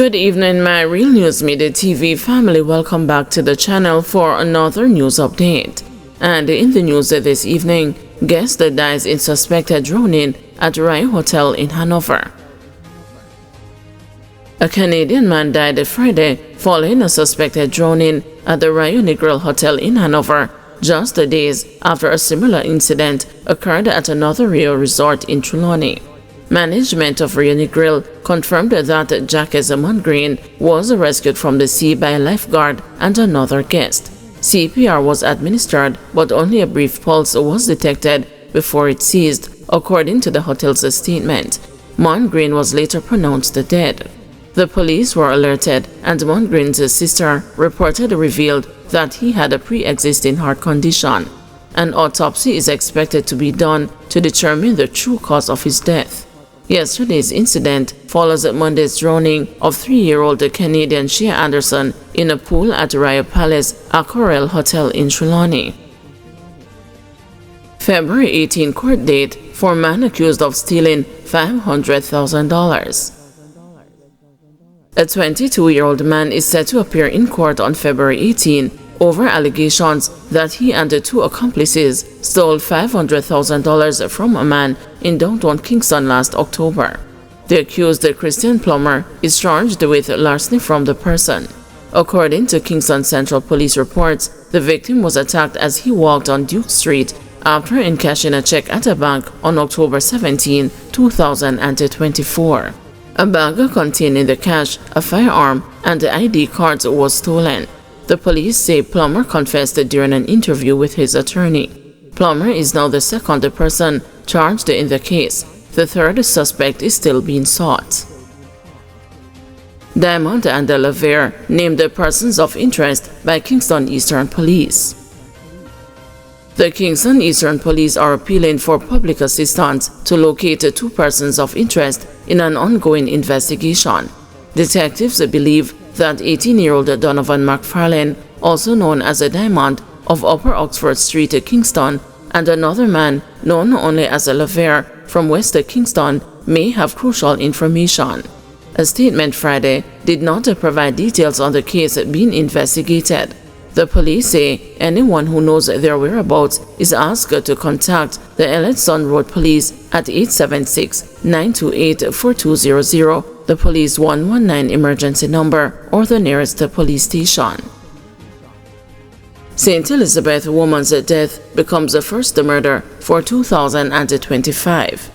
Good evening, my Real News Midday TV family. Welcome back to the channel for another news update. And in the news this evening, guest dies in suspected drowning at Rai Hotel in Hanover. A Canadian man died Friday following a suspected drowning at the Rai Hotel in Hanover, just days after a similar incident occurred at another Rio resort in Trelawney. Management of Rio Grill confirmed that Jacques Mongreen was rescued from the sea by a lifeguard and another guest. CPR was administered, but only a brief pulse was detected before it ceased, according to the hotel's statement. Mongreen was later pronounced dead. The police were alerted, and Mongreen's sister revealed that he had a pre-existing heart condition. An autopsy is expected to be done to determine the true cause of his death. Yesterday's incident follows Monday's drowning of 3-year-old Canadian Shea Anderson in a pool at Raya Palace Aquarelle Hotel in Trelawney. February 18 court date for man accused of stealing $500,000. A 22-year-old man is set to appear in court on February 18 over allegations that he and the 2 accomplices stole $500,000 from a man in downtown Kingston last October. The accused, Christian Plummer, is charged with larceny from the person. According to Kingston Central Police reports, the victim was attacked as he walked on Duke Street after encashing a check at a bank on October 17, 2024. A bag containing the cash, a firearm, and the ID cards was stolen. The police say Plummer confessed during an interview with his attorney. Plummer is now the second person charged in the case. The third suspect is still being sought. Diamond and Lavere named the persons of interest by Kingston Eastern Police. The Kingston Eastern Police are appealing for public assistance to locate 2 persons of interest in an ongoing investigation. Detectives believe that 18-year-old Donovan McFarlane, also known as a Diamond, of Upper Oxford Street, Kingston, and another man known only as a Lavere from West Kingston may have crucial information. A statement Friday did not provide details on the case being investigated. The police say anyone who knows their whereabouts is asked to contact the Elletson Road Police at 876-928-4200, the police 119 emergency number, or the nearest police station. St. Elizabeth woman's death becomes the first murder for 2025.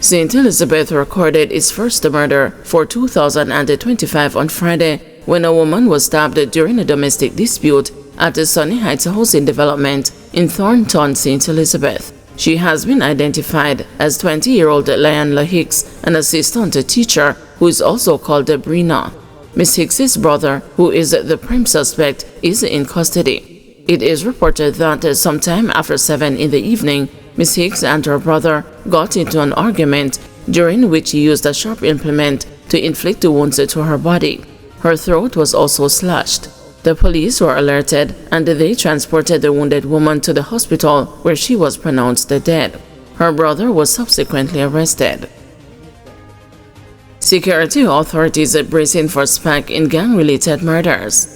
St. Elizabeth recorded its first murder for 2025 on Friday when a woman was stabbed during a domestic dispute at the Sunny Heights housing development in Thornton, St. Elizabeth. She has been identified as 20-year-old Lyanla Hicks, an assistant teacher who is also called Brina. Ms. Hicks's brother, who is the prime suspect, is in custody. It is reported that sometime after 7 in the evening, Ms. Hicks and her brother got into an argument during which he used a sharp implement to inflict wounds to her body. Her throat was also slashed. The police were alerted and they transported the wounded woman to the hospital where she was pronounced dead. Her brother was subsequently arrested. Security authorities are bracing for spike in gang-related murders.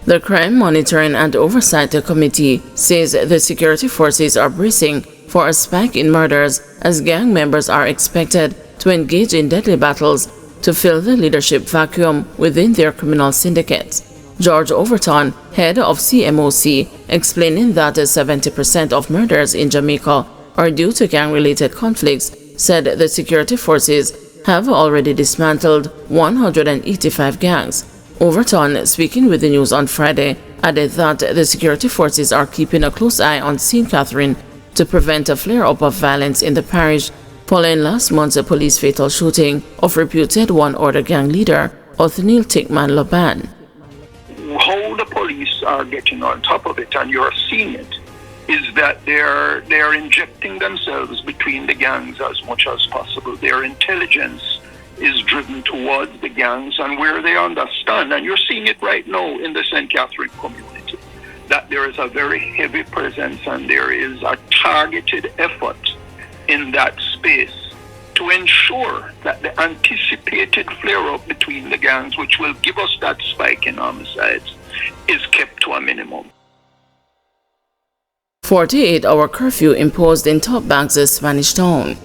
The Crime Monitoring and Oversight Committee says the security forces are bracing for a spike in murders as gang members are expected to engage in deadly battles to fill the leadership vacuum within their criminal syndicates. George Overton, head of CMOC, explaining that 70% of murders in Jamaica are due to gang-related conflicts, said the security forces have already dismantled 185 gangs. Overton, speaking with the news on Friday, added that the security forces are keeping a close eye on St. Catherine to prevent a flare-up of violence in the parish following last month's police fatal shooting of reputed one-order gang leader Othniel Tickman Laban. How the police are getting on top of it, and you're seeing it, is that they're injecting themselves between the gangs as much as possible. Their intelligence is driven towards the gangs and where they understand, and you're seeing it right now in the St. Catherine community, that there is a very heavy presence and there is a targeted effort in that space to ensure that the anticipated flare-up between the gangs, which will give us that spike in homicides, is kept to a minimum. 48-hour curfew imposed in Top Bank's Spanish Town.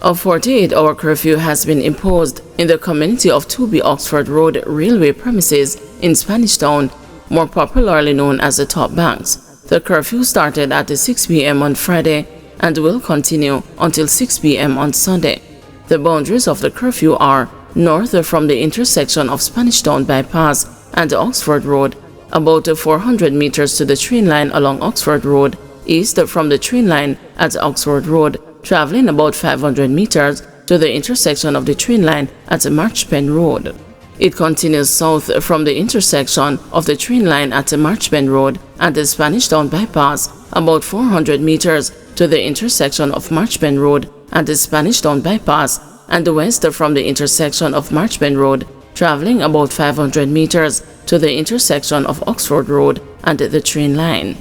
A 48-hour curfew has been imposed in the community of 2B Oxford Road railway premises in Spanish Town, more popularly known as the Top Banks. The curfew started at 6 p.m. on Friday and will continue until 6 p.m. on Sunday. The boundaries of the curfew are north from the intersection of Spanish Town Bypass and Oxford Road, about 400 meters to the train line along Oxford Road, east from the train line at Oxford Road, traveling about 500 meters to the intersection of the train line at Marchpen Road. It continues south from the intersection of the train line at Marchpen Road and the Spanish Town Bypass, about 400 meters to the intersection of Marchpen Road and the Spanish Town Bypass, and west from the intersection of Marchpen Road, traveling about 500 meters to the intersection of Oxford Road and the train line.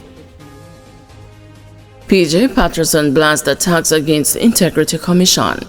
PJ Patterson blasts attacks against Integrity Commission.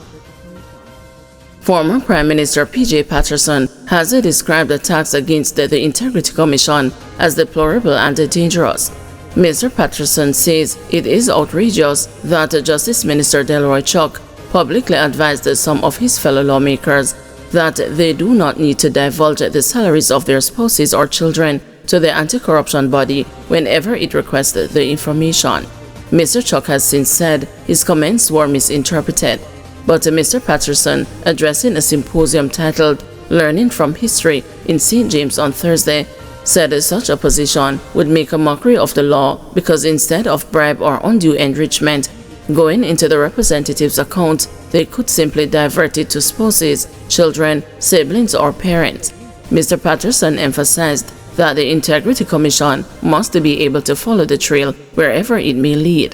Former Prime Minister PJ Patterson has described attacks against the Integrity Commission as deplorable and dangerous. Mr. Patterson says it is outrageous that Justice Minister Delroy Chuck publicly advised some of his fellow lawmakers that they do not need to divulge the salaries of their spouses or children to the anti-corruption body whenever it requests the information. Mr. Chuck has since said his comments were misinterpreted, but Mr. Patterson, addressing a symposium titled Learning from History in St. James on Thursday, said such a position would make a mockery of the law because instead of bribe or undue enrichment going into the representative's account, they could simply divert it to spouses, children, siblings, or parents. Mr. Patterson emphasized that the Integrity Commission must be able to follow the trail wherever it may lead.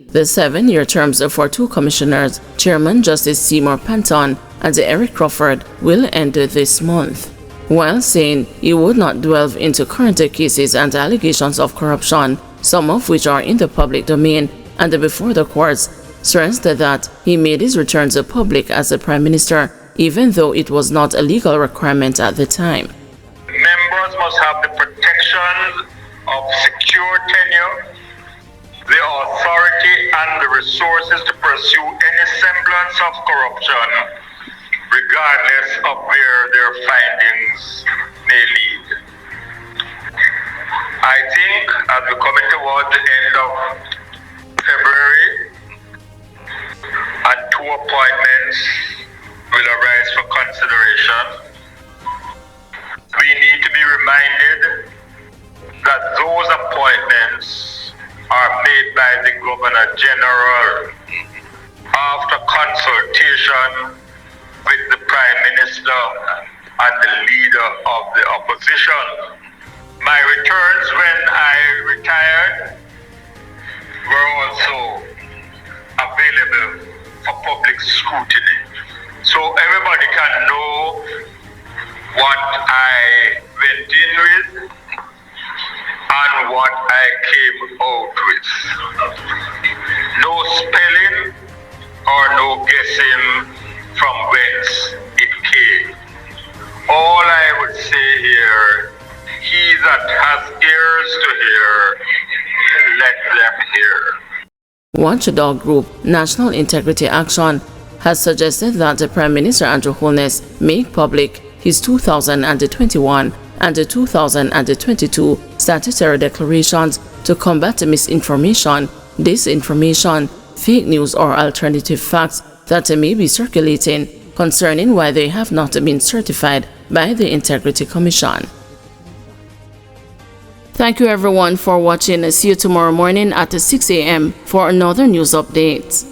The 7-year terms for 2 commissioners, Chairman Justice Seymour Panton and Eric Crawford, will end this month. While saying he would not delve into current cases and allegations of corruption, some of which are in the public domain and before the courts, stressed that he made his returns public as the Prime Minister, even though it was not a legal requirement at the time. Members must have the protection of secure tenure, the authority and the resources to pursue any semblance of corruption, regardless of where their findings may lead. I think as we come towards the end of February, and 2 appointments will arise for consideration, we need to be reminded that those appointments are made by the Governor General after consultation with the Prime Minister and the leader of the opposition. My returns when I retired were also available for public scrutiny, so everybody can know what I went in with and what I came out with. No spelling or no guessing from whence it came. All I would say here, he that has ears to hear, let them hear. Watchdog group National Integrity Action has suggested that the Prime Minister Andrew Holness make public his 2021 and 2022 statutory declarations to combat misinformation, disinformation, fake news or alternative facts that may be circulating concerning why they have not been certified by the Integrity Commission. Thank you everyone for watching. See you tomorrow morning at 6 a.m. for another news update.